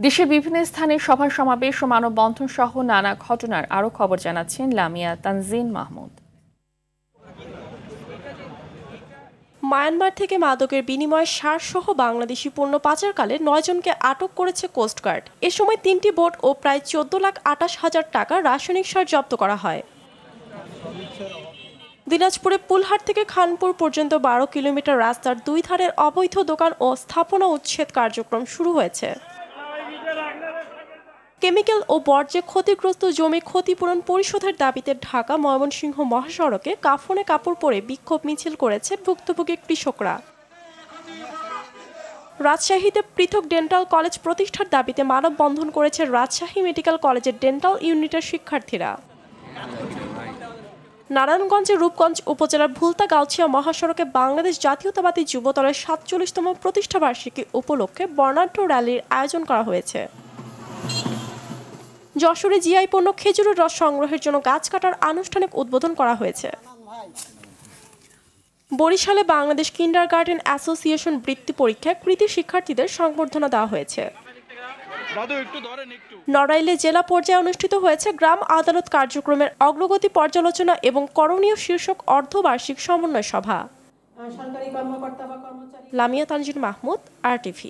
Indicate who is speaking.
Speaker 1: দেশের বিভিন্ন স্থানে সভা সমাবেশ ও মানববন্ধন সহ নানা ঘটনার আরও খবর জানাচ্ছেন লামিয়া তানজিন মাহমুদ।
Speaker 2: মায়ানমার থেকে মাদকের বিনিময়ে সারসহ বাংলাদেশি পণ্য পাচারকালে ৯ জনকে আটক করেছে কোস্টগার্ড। এ সময় ৩টি বোট ও প্রায় ১৪,২৮,০০০ টাকা রাসায়নিক সার জব্দ করা হয়। দিনাজপুরে পুলহাট থেকে খানপুর পর্যন্ত ১২ কিলোমিটার রাস্তার দুই ধারের অবৈধ দোকান ও স্থাপনা উচ্ছেদ কার্যক্রম শুরু হয়েছে। কেমিক্যাল ও বর্জ্যে ক্ষতিগ্রস্ত জমি ক্ষতিপূরণ পরিশোধের দাবিতে ঢাকা ময়মনসিংহ মহাসড়কে কাফনে কাপড় পরে বিক্ষোভ মিছিল করেছে ভুক্তভোগী কৃষকরা। রাজশাহীতে পৃথক ডেন্টাল কলেজ প্রতিষ্ঠার দাবিতে মানববন্ধন করেছে রাজশাহী মেডিকেল কলেজের ডেন্টাল ইউনিটের শিক্ষার্থীরা। নারায়ণগঞ্জের রূপগঞ্জ উপজেলার ভুলতা গাউছিয়া মহাসড়কে বাংলাদেশ জাতীয়তাবাদী যুবদলের ৪৭তম প্রতিষ্ঠাবার্ষিকী উপলক্ষে বর্ণাঢ্য র্যালির আয়োজন করা হয়েছে। যশোরে জিআই পণ্য খেজুরের রস সংগ্রহের জন্য গাছ কাটার আনুষ্ঠানিক উদ্বোধন করা হয়েছে। বরিশালে বাংলাদেশ কিন্ডারগার্টেন অ্যাসোসিয়েশন বৃত্তি পরীক্ষায় কৃতী শিক্ষার্থীদের সংবর্ধনা দেওয়া হয়েছে। নড়াইলে জেলা পর্যায়ে অনুষ্ঠিত হয়েছে গ্রাম আদালত কার্যক্রমের অগ্রগতি পর্যালোচনা এবং করণীয় শীর্ষক অর্ধবার্ষিক সমন্বয় সভা। লামিয়া তানজিন মাহমুদ, RTV।